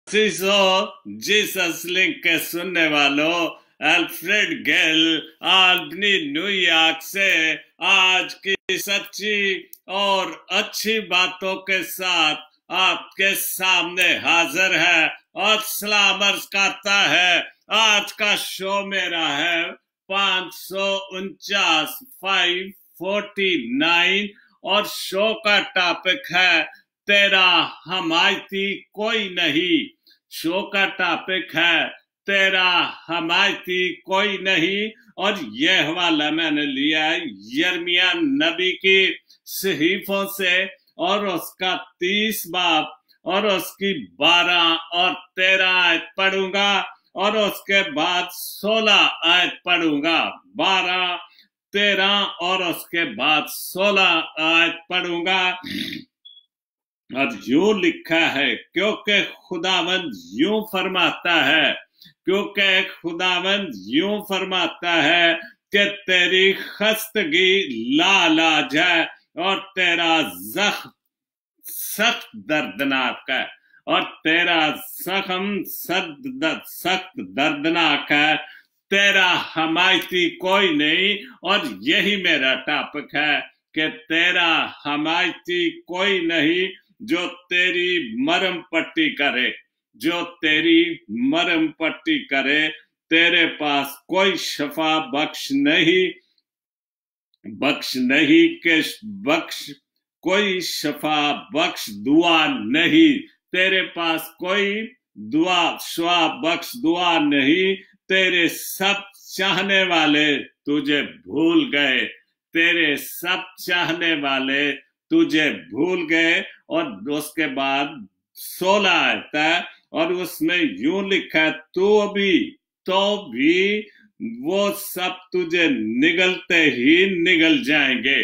सीसो Jesus link के सुनने वालों, अल्फ्रेड गेल आल्बनी न्यूयॉर्क से आज की सच्ची और अच्छी बातों के साथ आपके सामने हाजिर है और सलाम अर्ज करता है। आज का शो मेरा है 549 549 और शो का टॉपिक है तेरा हमायती कोई नहीं। शो का टॉपिक है तेरा हमायती कोई नहीं और यह हवाला मैंने लिया है यिर्मयाह नबी की सहीफों से और उसका 30 बाब और उसकी 12 और 13 आयत पढ़ूंगा और उसके बाद 16 आयत पढ़ूंगा। 12, 13 और उसके बाद 16 आयत पढ़ूंगा। और यूं लिखा है, क्योंकि खुदावंद यूं फरमाता है, क्योंकि खुदावंद यूं फरमाता है कि तेरी खस्तगी लालाज है और तेरा जख्म सख्त दर्दनाक है और तेरा जख्म सख्त दर्दनाक है। तेरा हमायती कोई नहीं और यही मेरा टॉपिक है कि तेरा हमायती कोई नहीं जो तेरी मरम पट्टी करे, जो तेरी मरम पट्टी करे। तेरे पास कोई शफा बख्श नहीं के कोई शफा बख्श दुआ नहीं। तेरे पास कोई शफा बख्श दुआ नहीं। तेरे सब चाहने वाले तुझे भूल गए, तेरे सब चाहने वाले तुझे भूल गए। और उसके बाद 16 आता है और उसमें यूं लिखा है, तो भी वो सब तुझे निगलते ही निगल जाएंगे,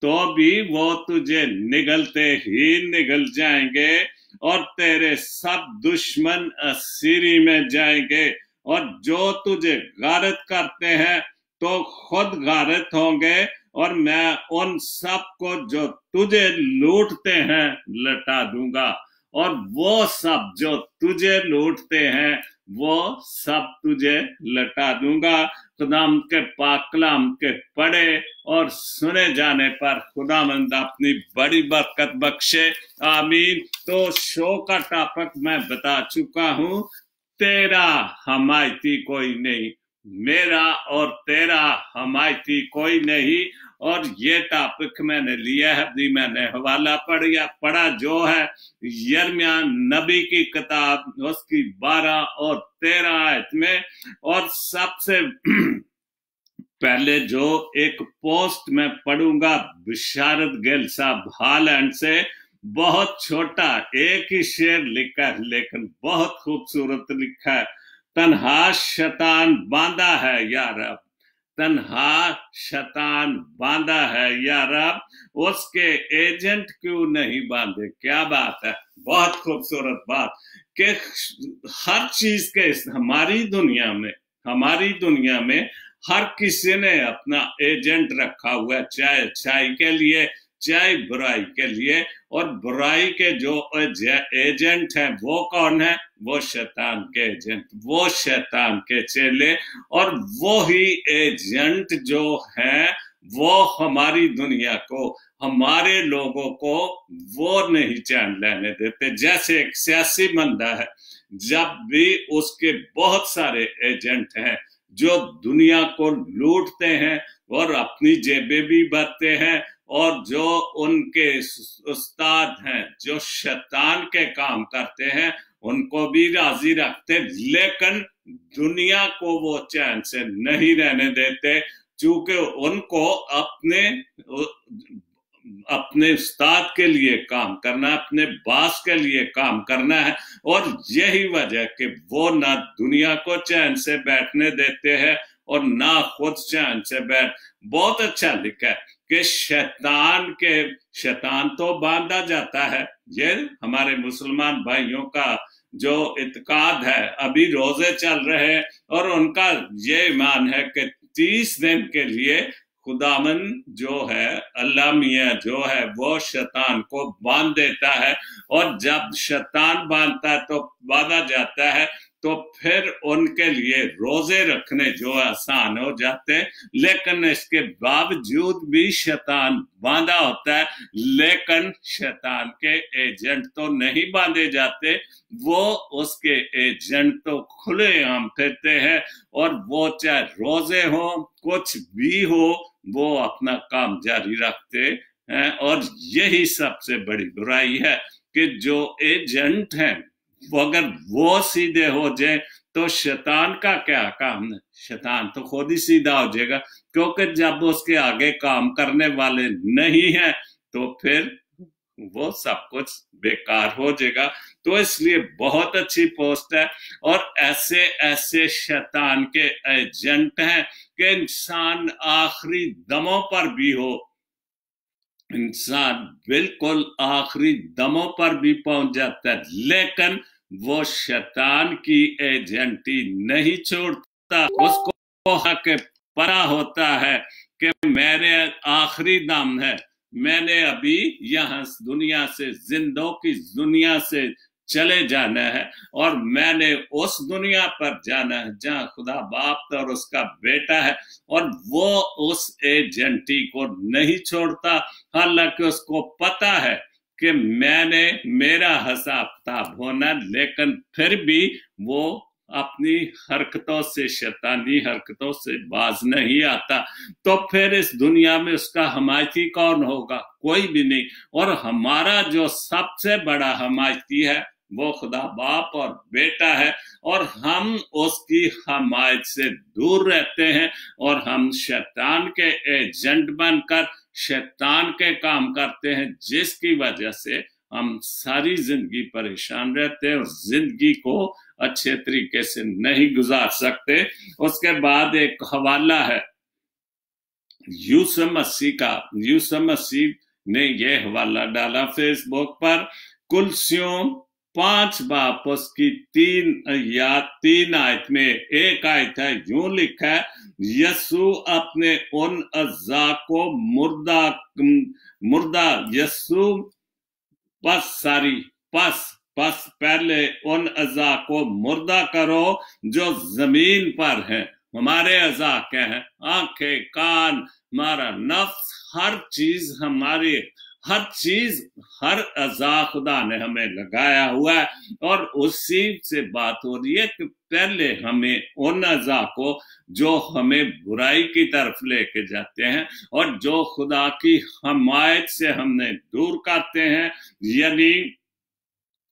तो भी वो तुझे निगलते ही निगल जाएंगे और तेरे सब दुश्मन असीरी में जाएंगे और जो तुझे गारत करते हैं तो खुद गारत होंगे और मैं उन सब को जो तुझे लूटते हैं लटा दूंगा और वो सब जो तुझे लूटते हैं वो सब तुझे लटा दूंगा। खुदाम के पाक कलाम के पढ़े और सुने जाने पर खुदामंद अपनी बड़ी बरकत बख्शे, आमीन। तो शो का टॉपिक मैं बता चुका हूं, तेरा हमायती कोई नहीं, मेरा और तेरा हमायती कोई नहीं। और ये टॉपिक मैंने लिया है, अभी मैंने हवाला पढ़ा जो है यिर्मयाह नबी की किताब उसकी 12 और 13 आयत में। और सबसे पहले जो एक पोस्ट मैं पढ़ूंगा बिशारत गेल साहब हॉलैंड से, बहुत छोटा एक ही शेर लिखा है लेकिन बहुत खूबसूरत लिखा है। तन्हा शैतान बांधा है या रब, तन्हा शैतान बांधा है या रब, उसके एजेंट क्यों नहीं बांधे। क्या बात है, बहुत खूबसूरत बात कि हर चीज के हमारी दुनिया में हर किसी ने अपना एजेंट रखा हुआ है, चाहे अच्छाई के लिए चाहे बुराई के लिए। और बुराई के जो एजेंट हैं वो कौन है, वो शैतान के एजेंट, वो शैतान के चेले। और वो ही एजेंट जो हैं वो हमारी दुनिया को, हमारे लोगों को वो नहीं चैन लेने देते। जैसे एक सियासी बंदा है, जब भी उसके बहुत सारे एजेंट हैं जो दुनिया को लूटते हैं और अपनी जेबें भी भरते हैं और जो उनके उस्ताद हैं जो शैतान के काम करते हैं उनको भी राजी रखते, लेकिन दुनिया को वो चैन से नहीं रहने देते, चूंकि उनको अपने उस्ताद के लिए काम करना, अपने बास के लिए काम करना है। और यही वजह कि वो ना दुनिया को चैन से बैठने देते हैं और ना खुद चैन से बैठ। बहुत अच्छा लिखा है कि शैतान तो बांधा जाता है। ये हमारे मुसलमान भाइयों का जो इत्काद है, अभी रोजे चल रहे हैं और उनका ये ईमान है कि 30 दिन के लिए खुदावन जो है, अल्लाह मियाँ जो है, वो शैतान को बांध देता है, और जब शैतान बांधा जाता है तो फिर उनके लिए रोजे रखने जो आसान हो जाते हैं। लेकिन इसके बावजूद भी शैतान बांधा होता है, लेकिन शैतान के एजेंट तो नहीं बांधे जाते, वो उसके एजेंट तो खुलेआम फिरते हैं, और वो चाहे रोजे हो कुछ भी हो, वो अपना काम जारी रखते हैं। और यही सबसे बड़ी बुराई है कि जो एजेंट हैं, अगर वो सीधे हो जाए तो शैतान का क्या काम है? शैतान तो खुद ही सीधा हो जाएगा, क्योंकि जब उसके आगे काम करने वाले नहीं है तो फिर वो सब कुछ बेकार हो जाएगा। तो इसलिए बहुत अच्छी पोस्ट है, और ऐसे ऐसे शैतान के एजेंट हैं कि इंसान आखिरी दमों पर भी हो, इंसान बिल्कुल आखिरी दमों पर भी पहुंच जाता है, लेकिन वो शैतान की एजेंटी नहीं छोड़ता। उसको के पता होता है कि मेरे आखिरी दम है, मैंने अभी यहाँ दुनिया से, जिंदों की दुनिया से चले जाना है, और मैंने उस दुनिया पर जाना है जहाँ खुदा बाप और उसका बेटा है, और वो उस एजेंटी को नहीं छोड़ता। हालांकि उसको पता है कि मैंने, मेरा हिसाब किताब होना, लेकिन फिर भी वो अपनी हरकतों से, शैतानी हरकतों से बाज नहीं आता। तो फिर इस दुनिया में उसका हमायती कौन होगा? कोई भी नहीं। और हमारा जो सबसे बड़ा हमायती है वो खुदा बाप और बेटा है, और हम उसकी हमायत से दूर रहते हैं, और हम शैतान के एजेंट बनकर शैतान के काम करते हैं, जिसकी वजह से हम सारी जिंदगी परेशान रहते हैं और जिंदगी को अच्छे तरीके से नहीं गुजार सकते। उसके बाद एक हवाला है यूसुफ मसीह का। यूसुफ मसीह ने यह हवाला डाला फेसबुक पर। कुलसियों 5 बाप उसकी 3 आयत में एक आयत है, यूं लिखा है, यसु अपने उन अज़ा को मुर्दा यसु पस पहले उन अज़ा को मुर्दा करो जो जमीन पर है। हमारे अज़ा क्या है? आंखें, कान, हमारा नफ्स, हर चीज हमारी, हर अज़ा खुदा ने हमें लगाया हुआ है, और उसी से बात हो रही है कि पहले हमें उन अज़ा को जो हमें बुराई की तरफ लेके जाते हैं और जो खुदा की हमायत से हमने दूर करते हैं, यानी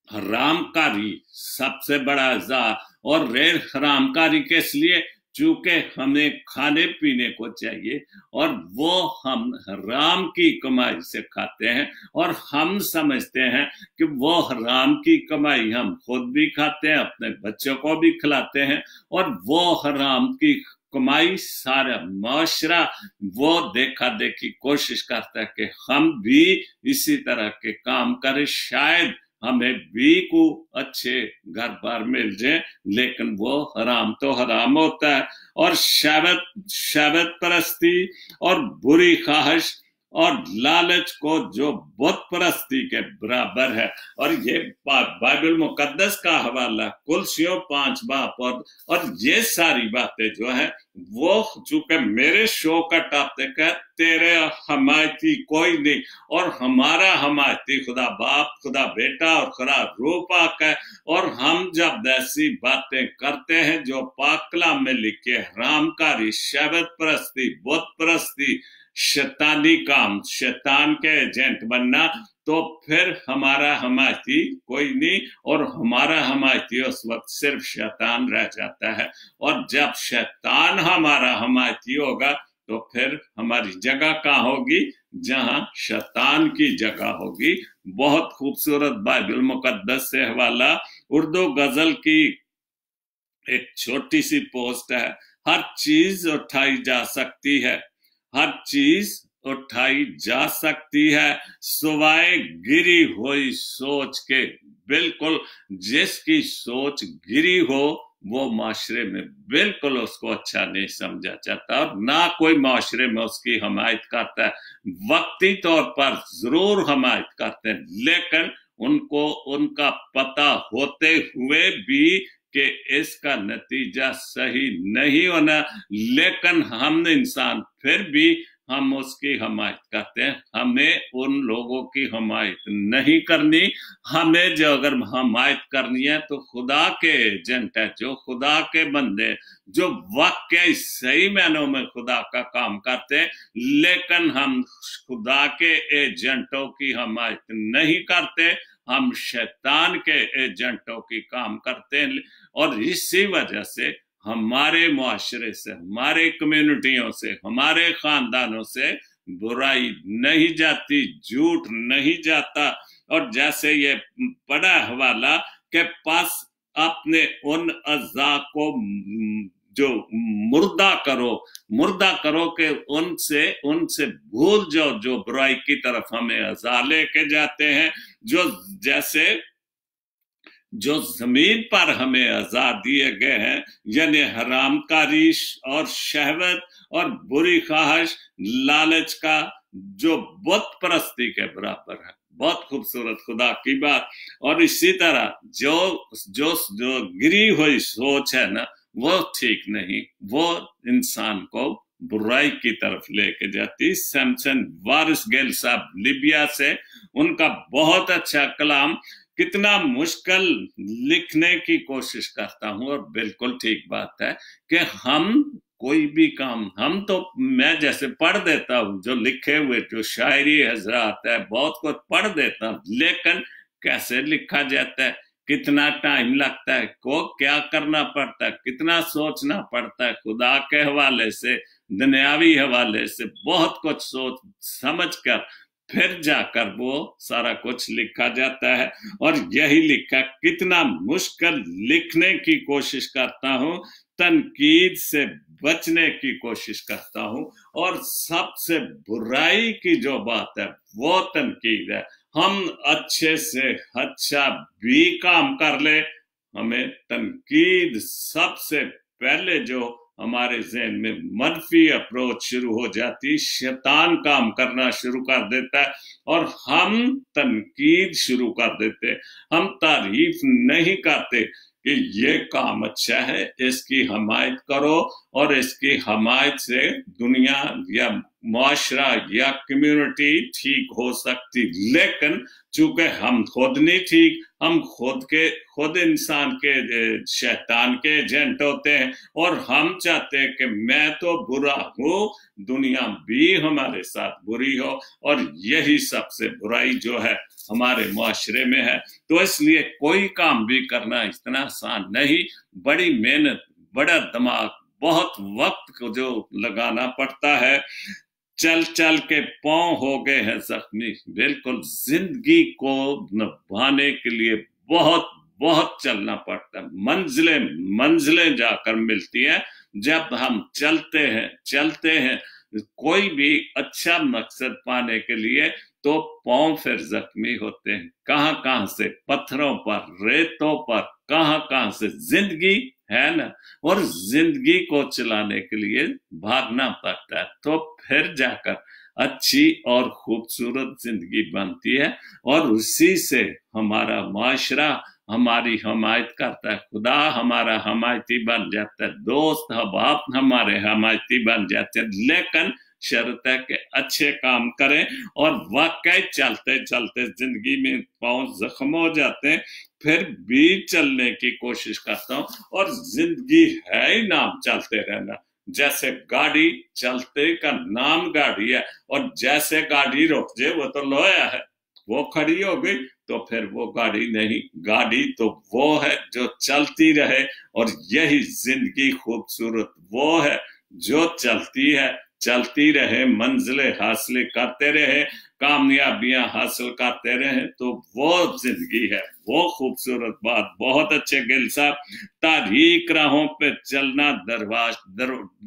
हरामकारी सबसे बड़ा अज़ा। और गैर हरामकारी किस लिए? चूंकि हमें खाने पीने को चाहिए, और वो हम हराम की कमाई से खाते हैं, और हम समझते हैं कि वो हराम की कमाई हम खुद भी खाते हैं, अपने बच्चों को भी खिलाते हैं, और वो हराम की कमाई सारा माशरा वो देखा देखी कोशिश करता है कि हम भी इसी तरह के काम करें, शायद हमें भी को अच्छे घर बार मिल जाए, लेकिन वो हराम तो हराम होता है। और शहवत परस्ती और बुरी ख्वाहिश और लालच को जो बुत परस्ती के बराबर है। और ये बाइबल मुकद्दस का हवाला कुलसियों 5 बाप, और ये सारी बातें जो है वो, चूंकि मेरे शो का टॉपिक है तेरे हमायती कोई नहीं, और हमारा हमायती खुदा बाप, खुदा बेटा और खुदा रूह पाक है। और हम जब ऐसी बातें करते हैं जो पाक कलाम में लिखे, हरामकारी, शहवत परस्ती, बुत परस्ती, शैतानी काम, शैतान के एजेंट बनना, तो फिर हमारा हमायती कोई नहीं, और हमारा हमायती उस वक्त सिर्फ शैतान रह जाता है। और जब शैतान हमारा हमायती होगा तो फिर हमारी जगह कहाँ होगी? जहां शैतान की जगह होगी। बहुत खूबसूरत बाइबल मुकद्दस से हवाला, उर्दू गजल की एक छोटी सी पोस्ट है। हर चीज उठाई जा सकती है, हर चीज उठाई जा सकती है सुवाए गिरी हुई सोच के। बिल्कुल जिसकी सोच गिरी हो وہ معاشرے میں بالکل اس کو اچھا نہیں سمجھا جاتا اور نہ کوئی معاشرے میں اس کی حمایت کرتا ہے. وقتی طور پر ضرور حمایت کرتے ہیں لیکن ان کو ان کا پتہ ہوتے ہوئے بھی کہ اس کا نتیجہ صحیح نہیں ہونا، لیکن ہم انسان پھر بھی ہم اس کی حمایت کرتے ہیں. ہمیں ان لوگوں کی حمایت نہیں کرنی. ہمیں جو اگر حمایت کرنی ہے تو خدا کے ایجنٹ ہے، جو خدا کے بندے جو واقعی صحیح معنوں میں خدا کا کام کرتے ہیں، لیکن ہم خدا کے ایجنٹوں کی حمایت نہیں کرتے، ہم شیطان کے ایجنٹوں کی کام کرتے ہیں. اور اسی وجہ سے ہمارے معاشرے سے، ہمارے کمیونٹیوں سے، ہمارے خاندانوں سے برائی نہیں جاتی، جھوٹ نہیں جاتا. اور جیسے یہ پڑا حوالہ کہ پس اپنے ان اعضاء کو جو مردہ کرو کہ ان سے بھول جاؤ جو برائی کی طرف ہمیں اعضاء لے کے جاتے ہیں، جیسے جو زمین پر ہمیں اعضاء دیے گئے ہیں، یعنی حرام کاری اور شہوت اور بری خواہش، لالچ کا، جو بت پرستی کے برابر ہے. بہت خوبصورت خدا کی بات. اور اسی طرح جو گری ہوئی سوچ ہے نا، وہ ٹھیک نہیں، وہ انسان کو برائی کی طرف لے کے جاتی. سیمسن وارس گیل صاحب لیبیا سے، ان کا بہت اچھا کلام، کتنا مشکل لکھنے کی کوشش کرتا ہوں اور بالکل ٹھیک بات ہے کہ ہم کوئی بھی کام، میں جیسے پڑھ دیتا ہوں جو لکھے ہوئے جو شاعری حضرات ہے، بہت کچھ پڑھ دیتا ہوں، لیکن کیسے لکھا جاتا ہے، کتنا ٹائم لگتا ہے، کو کیا کرنا پڑتا ہے، کتنا سوچنا پڑتا ہے، خدا کے حوالے سے، دنیاوی حوالے سے بہت کچھ سوچ سمجھ کر پھر جا کر وہ سارا کچھ لکھا جاتا ہے. اور یہی لکھا، کتنا مشکل لکھنے کی کوشش کرتا ہوں، تنقید سے بچنے کی کوشش کرتا ہوں. اور سب سے برائی کی جو بات ہے وہ تنقید ہے. ہم اچھے سے اچھا بھی کام کر لے، ہمیں تنقید سب سے پہلے جو ہمارے ذہن میں منفی اپروچ شروع ہو جاتی، شیطان کام کرنا شروع کر دیتا ہے اور ہم تنقید شروع کر دیتے. ہم تعریف نہیں کرتے کہ یہ کام اچھا ہے، اس کی حمایت کرو اور اس کی حمایت سے دنیا یا معاشرہ یا کمیونٹی ٹھیک ہو سکتی. لیکن چونکہ ہم خود نہیں ٹھیک، ہم خود انسان کے شیطان کے ایجنٹ ہوتے ہیں اور ہم چاہتے ہیں کہ میں تو برا ہوں، دنیا بھی ہمارے ساتھ بری ہو. اور یہی سب سے برائی جو ہے ہمارے معاشرے میں ہے. تو اس لیے کوئی کام بھی کرنا اتنا آسان نہیں، بڑی محنت، بڑا دماغ، بہت وقت کو جو لگانا پڑتا ہے. چل کے پاؤں ہو گئے ہیں زخمی. بالکل زندگی کو نبھانے کے لیے بہت چلنا پڑتا ہے. منزلیں جا کر ملتی ہیں جب ہم چلتے ہیں کوئی بھی اچھا مقصد پانے کے لیے، تو پاؤں پھر زخمی ہوتے ہیں. کہاں سے، پتھروں پر، ریتوں پر، کہاں سے زندگی ہے نا. اور زندگی کو چلانے کے لیے بھاگنا پڑتا ہے، تو پھر جا کر اچھی اور خوبصورت زندگی بنتی ہے. اور اسی سے ہمارا معاشرہ ہماری حمایت کرتا ہے، خدا ہمارا حمایتی بن جاتا ہے، دوست احباب ہمارے حمایتی بن جاتے ہیں. لیکن شرط ہے کہ اچھے کام کریں. اور واقعی چلتے زندگی میں پاؤں زخم ہو جاتے ہیں، پھر بھی چلنے کی کوشش کرتا ہوں. اور زندگی ہے ہی نام چلتے رہنا. جیسے گاڑی، چلتے کا نام گاڑی ہے، اور جیسے گاڑی رک جائے وہ تو لویا ہے، وہ کھڑی ہو گئی تو پھر وہ گاڑی نہیں. گاڑی تو وہ ہے جو چلتی رہے. اور یہی زندگی خوبصورت وہ ہے جو چلتی رہے، منزلیں حاصل کرتے رہے، کامیابیاں حاصل کرتے رہے، تو وہ زندگی ہے، وہ خوبصورت بات. بہت اچھے گل صاحب، تاریک راہوں پہ چلنا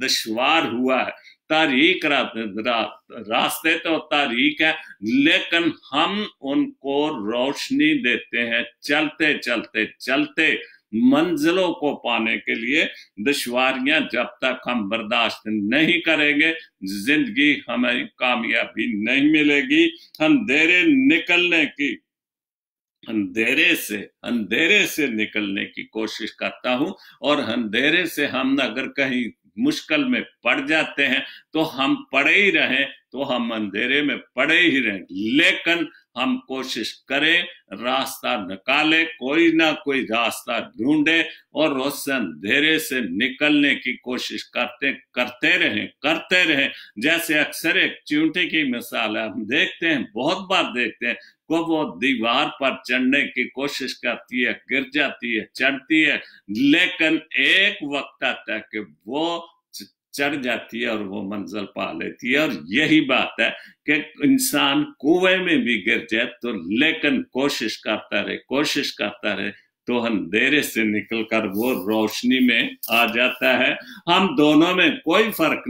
دشوار ہوا ہے. تاریک راستے تو تاریک ہے، لیکن ہم ان کو روشنی دیتے ہیں. چلتے मंजिलों को पाने के लिए दुश्वारियां जब तक हम बर्दाश्त नहीं करेंगे, जिंदगी हमें कामयाबी नहीं मिलेगी। अंधेरे से निकलने की कोशिश करता हूं, और अंधेरे से हम अगर कहीं मुश्किल में पड़ जाते हैं तो हम पड़े ही रहें, तो हम अंधेरे में पड़े ही रहें, लेकिन हम कोशिश करें, रास्ता निकाले, कोई ना कोई रास्ता ढूंढे और उस अंधेरे से निकलने की कोशिश करते रहें। जैसे अक्सर एक चींटी की मिसाल है, हम देखते हैं, बहुत बार देखते हैं को वो दीवार पर चढ़ने की कोशिश करती है, गिर जाती है, चढ़ती है, लेकिन एक वक्त आता है कि वो चढ़ जाती है और वो मंजिल पा लेती है। और यही बात है कि इंसान कुएं में भी गिर जाए तो लेकिन कोशिश करता रहे तो अंधेरे से निकलकर वो रोशनी में आ जाता है। हम दोनों में कोई फर्क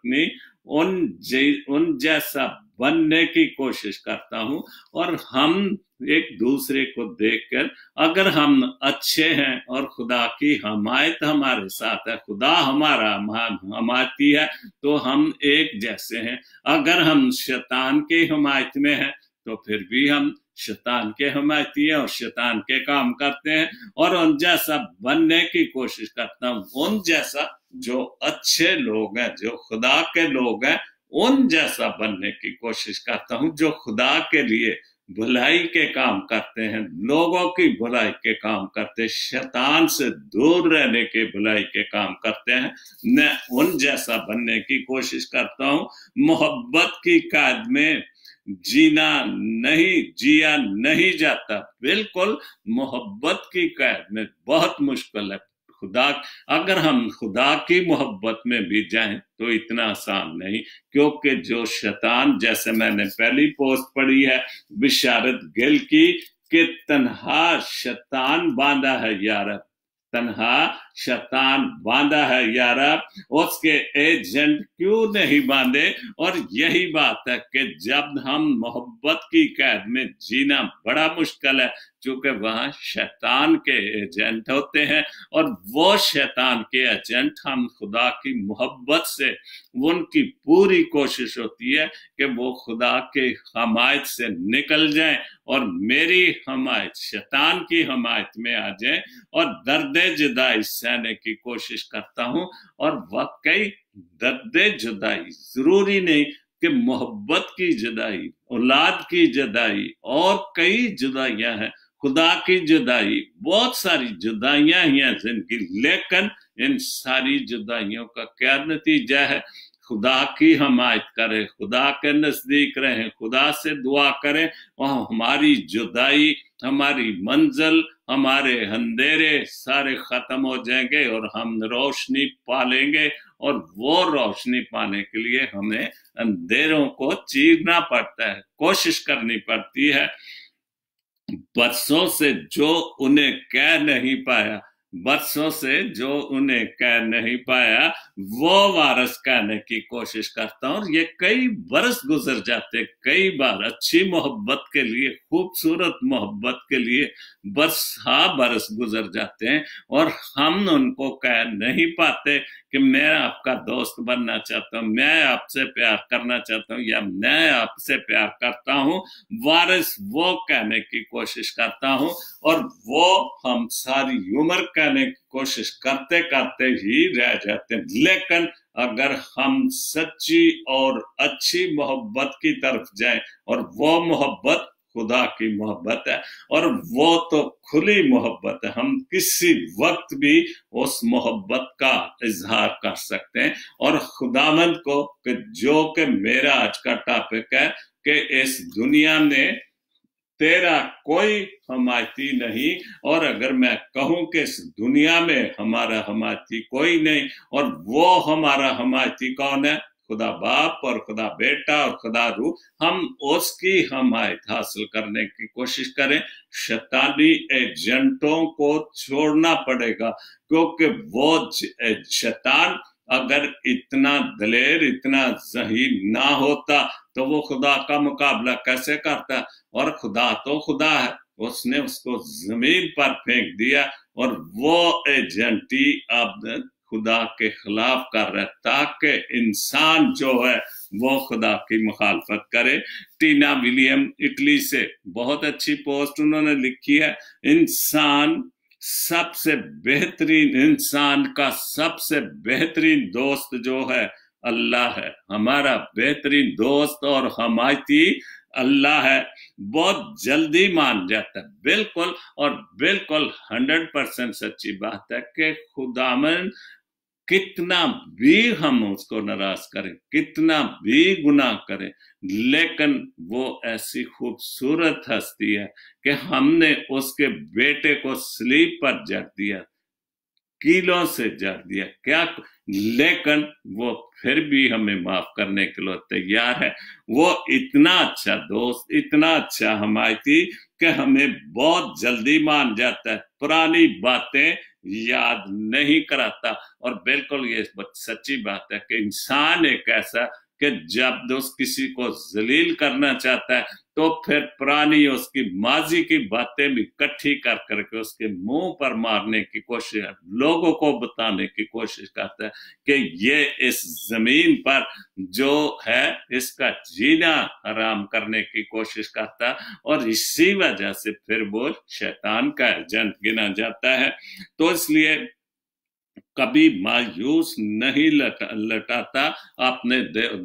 नहीं, उन जैसा बनने की कोशिश करता हूं। और हम एक दूसरे को देखकर, अगर हम अच्छे हैं और खुदा की हमायत हमारे साथ है, खुदा हमारा हमायती है, तो हम एक जैसे हैं। अगर हम शैतान की हमायत में हैं तो फिर भी हम शैतान के हमायती हैं और शैतान के काम करते हैं। और उन जैसा बनने की कोशिश करता हूं, उन जैसा जो अच्छे लोग हैं, जो खुदा के लोग हैं, उन जैसा बनने की कोशिश करता हूं, जो खुदा के लिए भलाई के काम करते हैं, लोगों की भलाई के काम करते हैं, शैतान से दूर रहने के भलाई के काम करते हैं। मैं उन जैसा बनने की कोशिश करता हूं। मोहब्बत की कैद में जिया नहीं जाता। बिल्कुल, मोहब्बत की कैद में बहुत मुश्किल है। अगर हम खुदा की मोहब्बत में भी जाएं तो इतना आसान नहीं, क्योंकि जो शैतान, जैसे मैंने पहली पोस्ट पढ़ी है बिशारत गिल की, कि तन्हा शैतान बांधा है यारा, उसके एजेंट क्यों नहीं बांधे। और यही बात है कि जब हम मोहब्बत की कैद में जीना बड़ा मुश्किल है, क्योंकि वहां शैतान के एजेंट होते हैं, और वो शैतान के एजेंट हम खुदा की मोहब्बत से, उनकी पूरी कोशिश होती है कि वो खुदा के हमायत से निकल जाएं और मेरी हमायत शैतान की हमायत में आ जाए, और दर्द जुदाई सहने की कोशिश करता हूं। और वाकई दर्द जुदाई जरूरी नहीं कि मोहब्बत की जुदाई, औलाद की जुदाई, और कई जुदाइयां हैं, खुदा की जुदाई, बहुत सारी जुदाइयां ही हैं जिंदगी, लेकिन इन सारी जुदाइयों का क्या नतीजा है? खुदा की हमायत करें, खुदा के नजदीक रहें, खुदा से दुआ करें, वहां हमारी जुदाई, हमारी मंजिल, हमारे अंधेरे सारे खत्म हो जाएंगे और हम रोशनी पालेंगे। और वो रोशनी पाने के लिए हमें अंधेरों को चीरना पड़ता है, कोशिश करनी पड़ती है। बरसों से जो उन्हें कह नहीं पाया वो वारस कहने की कोशिश करता हूं। और ये कई बरस गुजर जाते, कई बार अच्छी मोहब्बत के लिए, खूबसूरत मोहब्बत के लिए बरस गुजर जाते हैं, और हम उनको कह नहीं पाते कि मैं आपका दोस्त बनना चाहता हूं, मैं आपसे प्यार करना चाहता हूं, या मैं आपसे प्यार करता हूं। वारिस वो कहने की कोशिश करता हूं, और वो हम सारी उम्र कहने की कोशिश करते करते ही रह जाते हैं। लेकिन अगर हम सच्ची और अच्छी मोहब्बत की तरफ जाएं, और वो मोहब्बत खुदा की मोहब्बत है, और वो तो खुली मोहब्बत है, हम किसी वक्त भी उस मोहब्बत का इजहार कर सकते हैं। और खुदावंद को, कि जो कि मेरा आज का टॉपिक है, कि इस दुनिया में तेरा कोई हमायती नहीं, और अगर मैं कहूं कि इस दुनिया में हमारा हमायती कोई नहीं, और वो हमारा हमायती कौन है? खुदा बाप और खुदा बेटा और खुदा रूह, हम उसकी हमायत हासिल करने की कोशिश करें। शैतानी एजेंटों को छोड़ना पड़ेगा, क्योंकि वो शैतान अगर इतना दलेर, इतना ज़हीन ना होता तो वो खुदा का मुकाबला कैसे करता? और खुदा तो खुदा है, उसने उसको जमीन पर फेंक दिया और वो एजेंट ही अब खुदा के खिलाफ कर रहा है, ताकि इंसान जो है वो खुदा की मुखालफत करे। टीना विलियम इटली से बहुत अच्छी पोस्ट उन्होंने लिखी है, इंसान सबसे बेहतरीन, इंसान का सबसे बेहतरीन दोस्त जो है अल्लाह है। हमारा बेहतरीन दोस्त और हमायती अल्लाह है। बहुत जल्दी मान जाता है, बिल्कुल और बिल्कुल 100% सच्ची बात है कि खुदावन कितना भी हम उसको नाराज करें, कितना भी गुनाह करें, लेकिन वो ऐसी खूबसूरत हस्ती है कि हमने उसके बेटे को सलीब पर जड़ दिया, कीलों से जड़ दिया क्या, लेकिन वो फिर भी हमें माफ करने के लिए तैयार है। वो इतना अच्छा दोस्त, इतना अच्छा हमायती कि हमें बहुत जल्दी मान जाता है, पुरानी बातें याद नहीं कराता। और बिल्कुल ये सच्ची बात है कि इंसान एक ऐसा कि जब दोस्त किसी को जलील करना चाहता है तो फिर पुरानी उसकी माजी की बातें भी इकट्ठी कर करके उसके मुंह पर मारने की कोशिश, लोगों को बताने की कोशिश करता है कि ये इस जमीन पर जो है इसका जीना हराम करने की कोशिश करता है, और इसी वजह से फिर वो शैतान का एजेंट गिना जाता है। तो इसलिए कभी मायूस नहीं लटाता अपने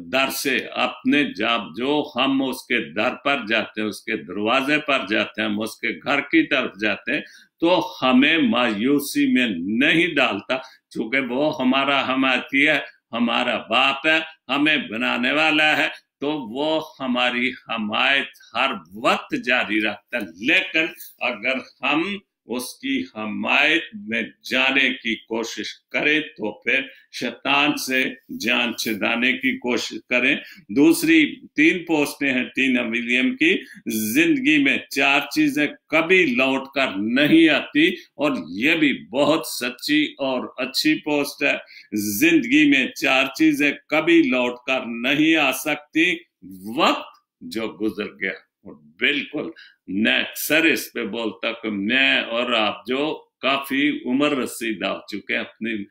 दर से, अपने जब जो हम उसके दर पर जाते हैं, उसके दरवाजे पर जाते हैं, हम उसके घर की तरफ जाते हैं, तो हमें मायूसी में नहीं डालता, क्योंकि वो हमारा हमायती है, हमारा बाप है, हमें बनाने वाला है, तो वो हमारी हमायत हर वक्त जारी रखता है। लेकिन अगर हम उसकी हमायत में जाने की कोशिश करें तो फिर शैतान से जान छिड़ाने की कोशिश करें। दूसरी 3 पोस्टें हैं टीना विलियम की, जिंदगी में 4 चीजें कभी लौट कर नहीं आती, और ये भी बहुत सच्ची और अच्छी पोस्ट है। जिंदगी में 4 चीजें कभी लौट कर नहीं आ सकती, वक्त जो गुजर गया। और बिल्कुल मैं अक्सर इस पे बोलता कि मैं और आप जो काफी उम्र रसीदा हो चुके हैं, अपनी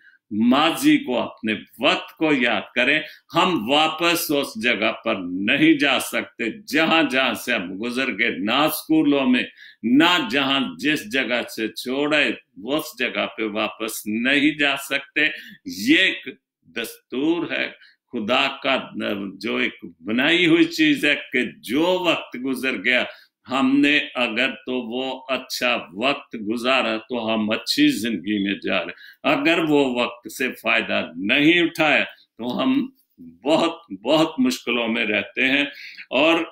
माजी को, अपने वक्त को याद करें। हम वापस उस जगह पर नहीं जा सकते जहां जहां से हम गुजर गए, ना स्कूलों में, ना जहां जिस जगह से छोड़े उस जगह पे वापस नहीं जा सकते। ये एक दस्तूर है खुदा का, जो एक बनाई हुई चीज है कि जो वक्त गुजर गया हमने अगर तो वो अच्छा वक्त गुजारा तो हम अच्छी जिंदगी में जा रहे, अगर वो वक्त से फायदा नहीं उठाया तो हम बहुत बहुत मुश्किलों में रहते हैं। और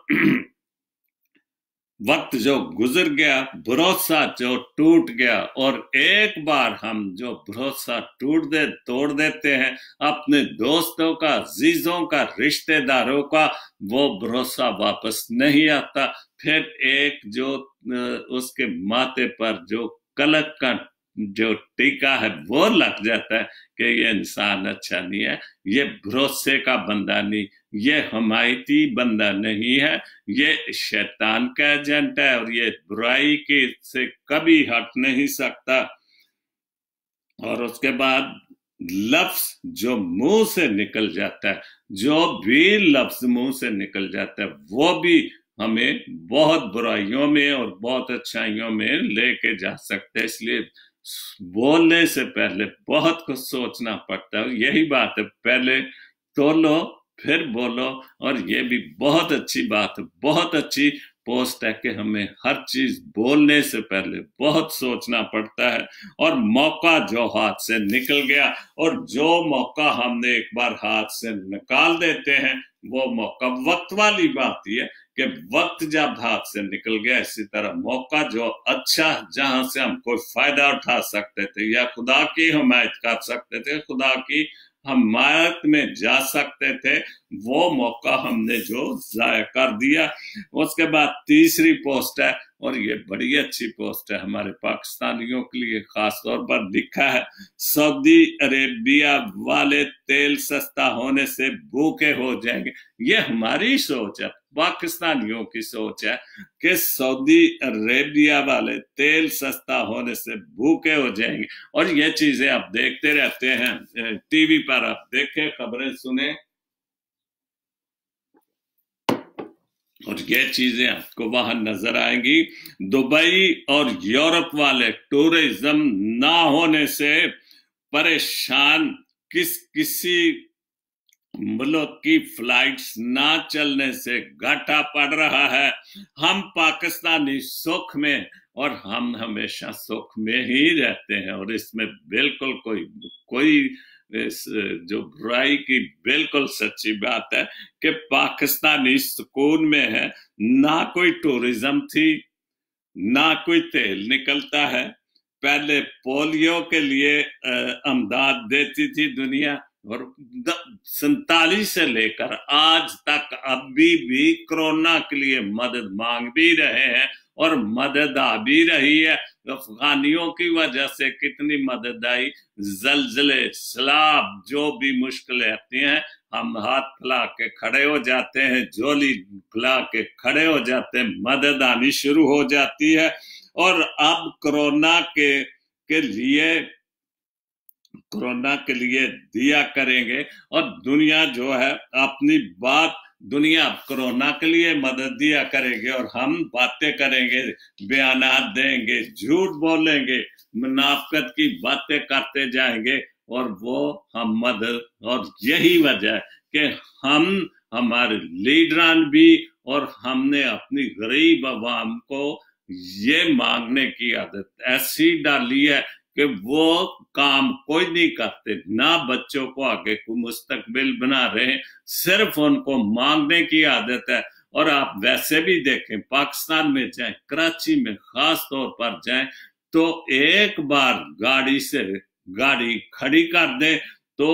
वक्त जो गुजर गया, भरोसा जो टूट गया, और एक बार हम जो भरोसा तोड़ देते हैं अपने दोस्तों का, अजीजों का, रिश्तेदारों का, वो भरोसा वापस नहीं आता। फिर एक जो उसके माथे पर जो कलंक का जो टीका है वो लग जाता है कि ये इंसान अच्छा नहीं है, ये भरोसे का बंदा नहीं, ये हमायती बंदा नहीं है, ये शैतान का एजेंट है, और ये बुराई के से कभी हट नहीं सकता। और उसके बाद लफ्ज जो मुंह से निकल जाता है, जो भी लफ्ज मुंह से निकल जाता है, वो भी हमें बहुत बुराइयों में और बहुत अच्छाइयों में लेके जा सकते हैं। इसलिए बोलने से पहले बहुत कुछ सोचना पड़ता है। यही बात है, पहले तोलो फिर बोलो। और ये भी बहुत अच्छी बात है, बहुत अच्छी पोस्ट है कि हमें हर चीज बोलने से पहले बहुत सोचना पड़ता है। और मौका जो हाथ से निकल गया, और जो मौका हमने एक बार हाथ से निकाल देते हैं, वो मौका, वक्त वाली बात ही है कि वक्त जब हाथ से निकल गया, इसी तरह मौका जो अच्छा, जहां से हम कोई फायदा उठा सकते थे या खुदा की हिमायत कर सकते थे, खुदा की हमायत में जा सकते थे, वो मौका हमने जो जाया कर दिया। उसके बाद तीसरी पोस्ट है, اور یہ بڑی اچھی پوسٹ ہے ہمارے پاکستانیوں کے لیے، خاص طور پر لکھا ہے سعودی عربیہ والے تیل سستا ہونے سے بھوکے ہو جائیں گے۔ یہ ہماری سوچ ہے، پاکستانیوں کی سوچ ہے کہ سعودی عربیہ والے تیل سستا ہونے سے بھوکے ہو جائیں گے، اور یہ چیزیں آپ دیکھتے رہتے ہیں ٹی وی پر، آپ دیکھیں، خبریں سنیں، اور یہ چیزیں آپ کو وہاں نظر آئیں گی۔ دبئی اور یورپ والے ٹورزم نہ ہونے سے پریشان، کسی ملک کی فلائٹس نہ چلنے سے گھاٹا پڑ رہا ہے۔ ہم پاکستانی سکھ میں، اور ہم ہمیشہ سکھ میں ہی رہتے ہیں، اور اس میں بالکل کوئی جو برائی کی بالکل سچی بات ہے کہ پاکستانی سکون میں ہے، نہ کوئی ٹورزم تھی، نہ کوئی تیل نکلتا ہے۔ پہلے پولیو کے لیے امداد دیتی تھی دنیا، اور 47 سے لے کر آج تک ابھی بھی کرونا کے لیے مدد مانگ بھی رہے ہیں، اور مدد آ بھی رہی ہے۔ افغانیوں کی وجہ سے کتنی مدد آئی، زلزلے، سیلاب، جو بھی مشکلیں آتی ہیں، ہم ہاتھ پھیلا کے کھڑے ہو جاتے ہیں، جھولی پھیلا کے کھڑے ہو جاتے ہیں، مدد آنی شروع ہو جاتی ہے۔ اور اب کرونا کے لیے دیا کریں گے، اور دنیا جو ہے اپنی بات، دنیا کرونا کے لیے مدد دیا کرے گے، اور ہم باتیں کریں گے، بیانات دیں گے، جھوٹ بولیں گے، منافقت کی باتیں کرتے جائیں گے، اور وہ ہم مدد، اور یہی وجہ ہے کہ ہمارے لیڈران بھی، اور ہم نے اپنی غریب عوام کو یہ مانگنے کی عادت ایسی ڈالی ہے کہ وہ کام کوئی نہیں کرتے، نہ بچوں کو آگے کو مستقبل بنا رہے ہیں، صرف ان کو مانگنے کی عادت ہے۔ اور آپ ویسے بھی دیکھیں، پاکستان میں جائیں، کراچی میں خاص طور پر جائیں، تو ایک بار گاڑی کھڑی کر دیں تو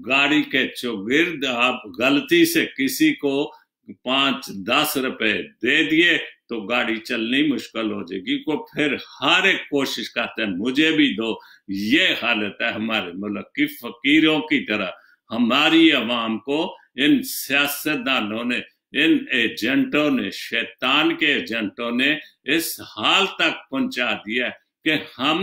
گاڑی کے چوگرد آپ غلطی سے کسی کو 5-10 روپے دے دیے تو گاڑی چلنی مشکل ہو جائے گی، کو پھر ہر ایک کوشش کرتے ہیں مجھے بھی دو۔ یہ حالت ہے ہمارے ملک کی، فقیروں کی طرح ہماری عوام کو ان سیاستدانوں نے، ان ایجنٹوں نے، شیطان کے ایجنٹوں نے اس حال تک پہنچا دیا کہ ہم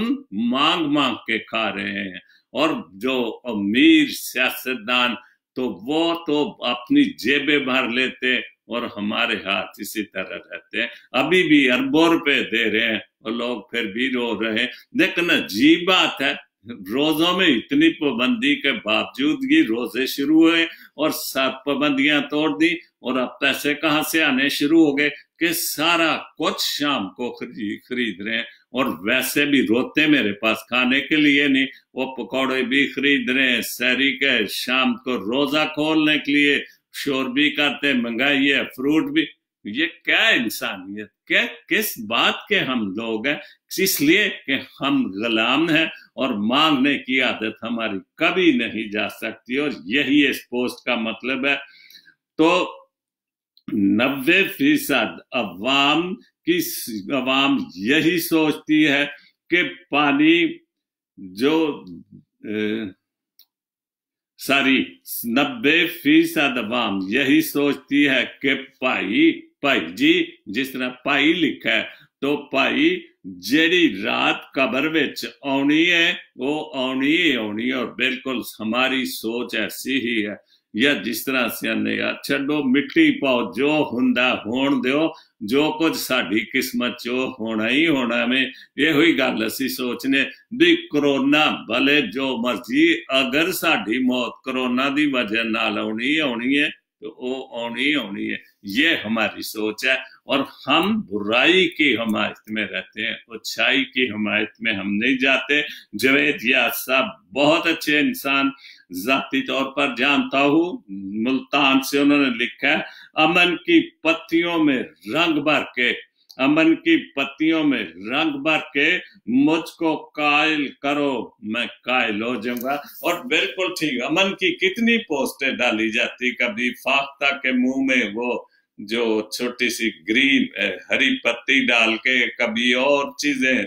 مانگ کے کھا رہے ہیں، اور جو امیر سیاستدان تو وہ تو اپنی جیبیں بھر لیتے، اور ہمارے ہاتھ اسی طرح رہتے ہیں، ابھی بھی اربوں روپے دے رہے ہیں، اور لوگ پھر بھی رو رہے ہیں۔ لیکن عجیب بات ہے، روزوں میں اتنی پابندی کے باوجود یہ روزے شروع ہوئے، اور 7 پابندیاں توڑ دی، اور اب پیسے کہاں سے آنے شروع ہو گئے کہ سارا کچھ شام کو خرید رہے ہیں، اور ویسے بھی روتے میرے پاس کھانے کے لیے نہیں، وہ پکوڑے بھی خرید رہے ہیں، سحری کے شام کو روزہ کھولنے کے لیے شور بھی کرتے، مہنگائی ہے، فروٹ بھی۔ یہ کیا انسانیت، کس بات کے ہم لوگ ہیں؟ اس لیے کہ ہم غلام ہیں، اور مانگنے کی عادت ہماری کبھی نہیں جا سکتی، اور یہی اس پوسٹ کا مطلب ہے۔ تو 90% عوام یہی سوچتی ہے کہ پانی جو 90% عوام یہی سوچتی ہے کہ پائی جی، جس طرح پائی لکھا ہے، تو پائی جیڑی رات قبر وچ آنی ہے وہ آنی ہی آنی ہے، اور بالکل ہماری سوچ ایسی ہی ہے۔ یا جس طرح سے یار چھڈو مٹی پاؤ، جو ہوندا ہون دیو، جو کچھ ساڈی قسمت چو ہونا ہی ہونا، میں یہ ہوئی گل اسی سوچنے بھی کرونا بھلے جو مرضی، اگر ساڈی موت کرونا دی وجہ نال آنی ہے تو وہ آنی ہے، یہ ہماری سوچ ہے۔ اور ہم برائی کی حمایت میں رہتے ہیں، اچھائی کی حمایت میں ہم نہیں جاتے۔ جوید یار صاحب بہت اچھے انسان، ذاتی طور پر جانتا ہوں، ملتان سے انہوں نے لکھا ہے، امن کی پتیوں میں رنگ بھر کے، امن کی پتیوں میں رنگ بھر کے مجھ کو قائل کرو، میں قائل ہو جاؤں گا۔ اور بالکل ٹھیک، امن کی کتنی پوسٹیں ڈالی جاتی، کبھی فاختہ کے منہ میں وہ जो छोटी सी ग्रीन हरी पत्ती डाल के कभी और चीजें